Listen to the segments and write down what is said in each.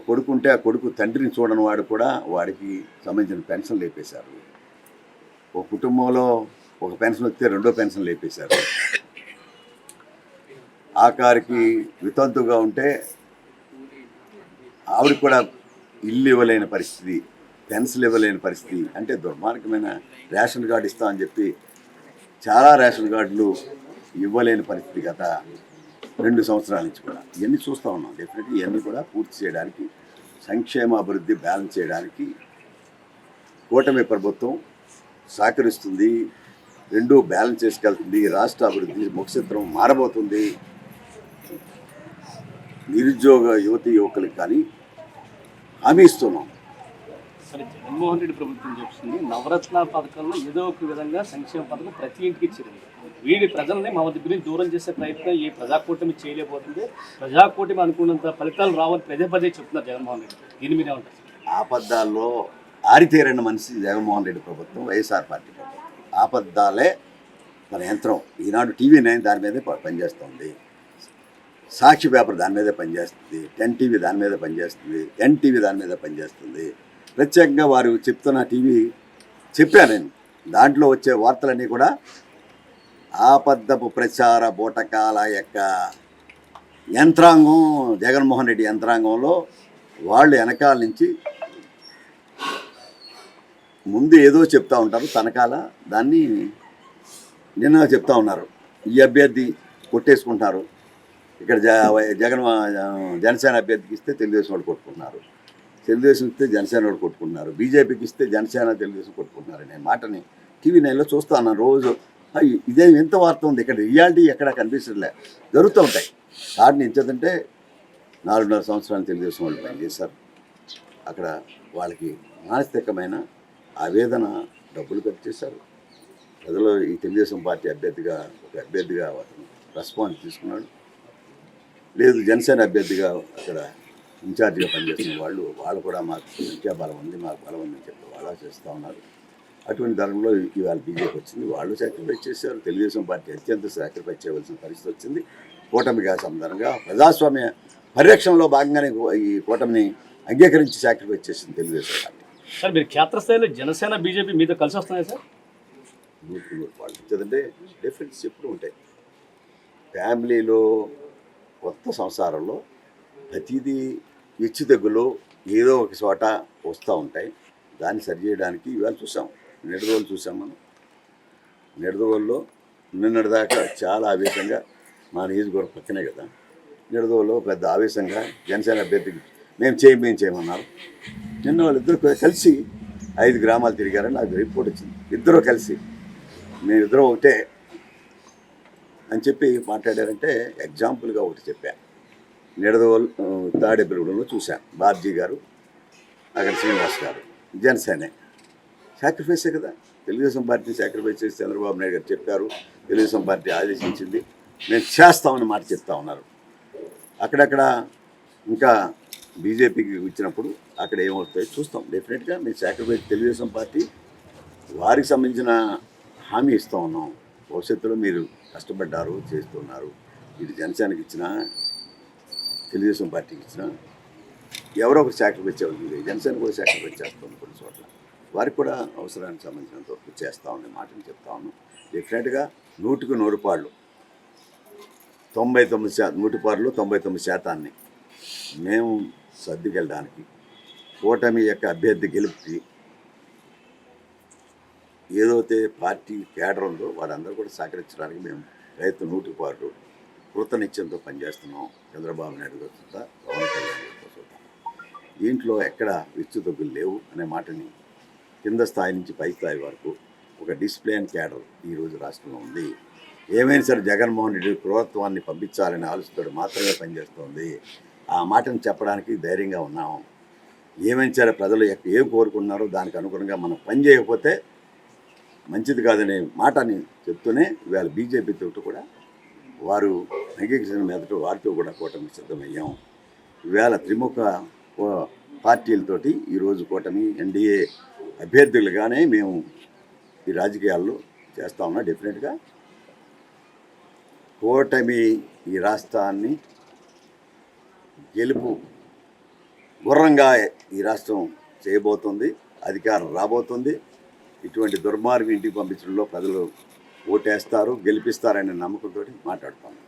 కొడుకు ఉంటే ఆ కొడుకు తండ్రిని చూడని వాడు కూడా వాడికి సంబంధించిన పెన్షన్ లేపేశారు. ఒక కుటుంబంలో ఒక పెన్షన్ వస్తే రెండో పెన్షన్ లేపేశారు. ఆఖరికి వితంతుగా ఉంటే ఆవిడ కూడా ఇల్లు ఇవ్వలేని పరిస్థితి, పెన్షన్ ఇవ్వలేని పరిస్థితి. అంటే దుర్మార్గమైన రేషన్ కార్డు ఇస్తామని చెప్పి చాలా రేషన్ కార్డులు ఇవ్వలేని పరిస్థితి గత 2 సంవత్సరాల నుంచి కూడా ఇవన్నీ చూస్తూ ఉన్నాం. డెఫినెట్లీ ఇవన్నీ కూడా పూర్తి చేయడానికి, సంక్షేమ అభివృద్ధి బ్యాలెన్స్ చేయడానికి కూటమి ప్రభుత్వం సహకరిస్తుంది. రెండు బ్యాలెన్స్ చేసుకెళ్తుంది. రాష్ట్ర అభివృద్ధి ముఖచిత్రం మారబోతుంది. నిరుద్యోగ యువకులకు కానీ హామీ ఇస్తున్నాం. సరే, జగన్మోహన్ రెడ్డి ప్రభుత్వం చెప్తుంది నవరత్న పథకంలో ఏదో ఒక విధంగా సంక్షేమ పథకం ప్రతి ఇంటికి ఇచ్చింది. వీడి ప్రజల్ని మా దగ్గర నుంచి దూరం చేసే ప్రయత్నం ఈ ప్రజాకూటమి చేయలేకపోతుంది. ప్రజాకూటమి అనుకున్నంత ఫలితాలు రావని పదే పదే చెప్తున్నారు జగన్మోహన్ రెడ్డి. దీని మీద ఉంటుంది. ఆపద్దాల్లో ఆరితేరిన మనిషి జగన్మోహన్ రెడ్డి ప్రభుత్వం, వైఎస్ఆర్ పార్టీ ప్రభుత్వం. ఆపద్దాలే మన యంత్రం. ఈనాడు TV9 దాని మీదే పనిచేస్తుంది, సాక్షి పేపర్ దాని మీదే పనిచేస్తుంది, 10 TV దాని మీద పనిచేస్తుంది, NTV దాని మీద పనిచేస్తుంది. ప్రత్యేకంగా వారు చెప్తున్న టీవీ చెప్పాను నేను. దాంట్లో వచ్చే వార్తలన్నీ కూడా ఆపద్దపు ప్రచార బూటకాల యొక్క యంత్రాంగం, జగన్మోహన్ రెడ్డి యంత్రాంగంలో వాళ్ళు వెనకాల నుంచి ముందు ఏదో చెప్తూ ఉంటారు, తనకాల దాన్ని నిన్న చెప్తా ఉన్నారు. ఈ అభ్యర్థి కొట్టేసుకుంటున్నారు, ఇక్కడ జనసేన అభ్యర్థికి ఇస్తే తెలుగుదేశం వాళ్ళు కొట్టుకుంటున్నారు, తెలుగుదేశం ఇస్తే జనసేన వాళ్ళు కొట్టుకుంటున్నారు, బీజేపీకి ఇస్తే జనసేన తెలుగుదేశం కొట్టుకుంటున్నారు అనే మాటని TV9లో చూస్తా ఉన్నాను రోజు. ఇదే ఎంత వార్త ఉంది, ఇక్కడ రియాలిటీ ఎక్కడ కనిపించట్లే, జరుగుతూ ఉంటాయి. వాటిని ఇచ్చేదంటే 4.5 సంవత్సరాలు తెలుగుదేశం వాళ్ళు పనిచేశారు. అక్కడ వాళ్ళకి మానసికమైన ఆవేదన, డబ్బులు ఖర్చు చేశారు. ప్రజలు ఈ తెలుగుదేశం పార్టీ ఒక అభ్యర్థిగా అతను రెస్పాన్స్ తీసుకున్నాడు. లేదు జనసేన అభ్యర్థిగా అక్కడ ఇన్ఛార్జిగా పనిచేస్తున్న వాళ్ళు కూడా మాకు సంఖ్యాబలం ఉంది, మాకు బలం ఉందని చెప్పి వాళ్ళు చేస్తూ ఉన్నారు. అటువంటి ధరంలో ఇవాళ బీజేపీ వచ్చింది, వాళ్ళు సాక్రిఫైస్ చేశారు. తెలుగుదేశం పార్టీ అత్యంత సాక్రిఫైస్ చేయవలసిన పరిస్థితి వచ్చింది. కూటమిగా సందర్భంగా ప్రజాస్వామ్య పరిరక్షణలో భాగంగానే ఈ కూటమిని అంగీకరించి సాక్రిఫైస్ చేసింది తెలుగుదేశం పార్టీ. సార్, మీరు క్షేత్రస్థాయిలో జనసేన బీజేపీ మీతో కలిసి వస్తున్నాయి సార్? 100% వాళ్ళు ఇచ్చేదంటే డిఫరెన్స్ ఎప్పుడు ఉంటాయి. ఫ్యామిలీలో కొత్త సంసారంలో ప్రతిదీ హెచ్చు తగ్గులు ఏదో ఒక చోట వస్తూ ఉంటాయి. దాన్ని సరిచేయడానికి ఇవాళ చూసాం, నిడదవోలు చూసాం. మనం నిడదవోలులో నిన్నటిదాకా చాలా ఆవేశంగా, మా నియోజకవర్గం పక్కనే కదా, నిడదవోలులో పెద్ద ఆవేశంగా జనసేన అభ్యర్థికి మేము చేయమన్నారు. నిన్న వాళ్ళిద్దరు కలిసి 5 గ్రామాలు తిరిగారని నాకు రిపోర్ట్ వచ్చింది. ఇద్దరు కలిసి మేమిద్దరం ఒకటే అని చెప్పి మాట్లాడారంటే ఎగ్జాంపుల్గా ఒకటి చెప్పా. నిడదవోలు తాడేపల్లిగూడెంలో చూశాను. బాబ్జీ గారు, అక్కడ శ్రీనివాస్ గారు జనసేనే సాక్రిఫైసే కదా. తెలుగుదేశం పార్టీని సాక్రిఫైస్ చేసి చంద్రబాబు నాయుడు గారు చెప్పారు, తెలుగుదేశం పార్టీ ఆదేశించింది, మేము చేస్తామని మాట చెప్తా ఉన్నారు. అక్కడక్కడ ఇంకా బీజేపీకి ఇచ్చినప్పుడు అక్కడ ఏమవుతాయో చూస్తాం. డెఫినెట్గా మేము సాక్రిఫైస్ తెలుగుదేశం పార్టీ వారికి సంబంధించిన హామీ ఇస్తూ ఉన్నాం. భవిష్యత్తులో మీరు కష్టపడ్డారు, చేస్తున్నారు. ఇది జనసేనకి ఇచ్చినా తెలుగుదేశం పార్టీకి ఇచ్చినా ఎవరో ఒకరు సాక్రిఫైస్ చేయాలి. జనసేన కూడా సాక్రిఫైస్ చేస్తాం కొన్ని చోట్ల. వారికి కూడా అవసరానికి సంబంధించినంత వరకు చేస్తామనే మాటని చెప్తా ఉన్నాం. డెఫినెట్గా 100కి 100 పాళ్ళు 99% మేము సర్దుకెళ్ళడానికి, కూటమి యొక్క అభ్యర్థి గెలుపుకి ఏదైతే పార్టీ కేడర్ ఉందో వారందరూ కూడా సహకరించడానికి మేము రైతు 100% కృతనిశ్చయంతో పనిచేస్తున్నాం. చంద్రబాబు నాయుడు గారితో, పవన్ కళ్యాణ్ గారితో. దీంట్లో ఎక్కడ విచ్చుతగ్గులు లేవు అనే మాటని కింద స్థాయి నుంచి పై స్థాయి వరకు ఒక డిసిప్లిన్ కేడర్ ఈరోజు రాష్ట్రంలో ఉంది. ఏమైనా సరే జగన్మోహన్ రెడ్డి ప్రభుత్వాన్ని పంపించాలనే ఆలోచనతో మాత్రమే పనిచేస్తుంది. ఆ మాటను చెప్పడానికి ధైర్యంగా ఉన్నాం. ఏమైనా సరే ప్రజలు ఏం కోరుకున్నారో దానికి అనుగుణంగా మనం పని చేయకపోతే మంచిది కాదనే మాటని చెప్తూనే ఇవాళ బీజేపీతో కూడా వారు అంగీకరించిన మీదట వారితో కూడా కూటమి సిద్ధమయ్యాం. ఇవాళ త్రిముఖ పార్టీలతోటి ఈరోజు కూటమి ఎన్డీఏ అభ్యర్థులుగానే మేము ఈ రాజకీయాల్లో చేస్తూ ఉన్నాం. డెఫినెట్గా కూటమి ఈ రాష్ట్రాన్ని గెలుపు గుర్రంగా ఈ రాష్ట్రం చేయబోతుంది, అధికారం రాబోతుంది. ఇటువంటి దుర్మార్గం ఇంటికి పంపించడంలో ప్రజలు ఓటేస్తారు, గెలిపిస్తారనే నమ్మకంతో మాట్లాడుతాను.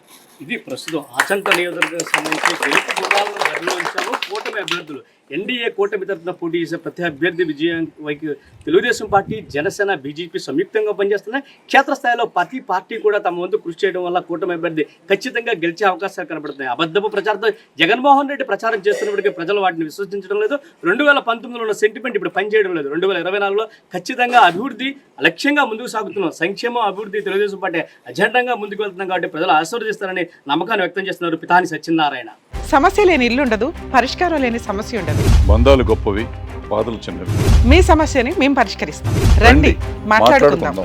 ఇది ప్రస్తుతం ఆచంట నియోజకవర్గానికి సంబంధించి గెలుపు గుర్రాలను బరిలో ఉంచాము. కూటమి అభ్యర్థులు ఎన్డీఏ కూటమి తరఫున పోటీ చేసే ప్రతి అభ్యర్థి విజయానికి తెలుగుదేశం పార్టీ, జనసేన, బీజేపీ సంయుక్తంగా పనిచేస్తున్నాయి. క్షేత్రస్థాయిలో ప్రతి పార్టీ కూడా తమ వంతు కృషి చేయడం వల్ల కూటమి అభ్యర్థి ఖచ్చితంగా గెలిచే అవకాశాలు కనబడుతున్నాయి. అబద్ధపు ప్రచారంతో జగన్మోహన్ రెడ్డి ప్రచారం చేస్తున్నప్పటికీ ప్రజలు వాటిని విశ్వసించడం లేదు. 2019లో ఉన్న సెంటిమెంట్ ఇప్పుడు పనిచేయడం లేదు. 2024లో ఖచ్చితంగా అభివృద్ధి లక్ష్యంగా ముందుకు సాగుతున్నాం. సంక్షేమం, అభివృద్ధి తెలుగుదేశం పార్టీ అజెండాగా ముందుకు వెళ్తున్నాం కాబట్టి ప్రజలు ఆశీర్వదిస్తారని నమ్మకాన్ని వ్యక్తం చేస్తున్నారు పితాని సత్యనారాయణ. సమస్య లేని ఇల్లు ఉండదు, పరిష్కారం లేని సమస్య ఉండదు. బంధాలు గొప్పవి, బాధలు చిన్నవి. మీ సమస్యని మేము పరిష్కరిస్తాం. రండి, మాట్లాడుకుందాం.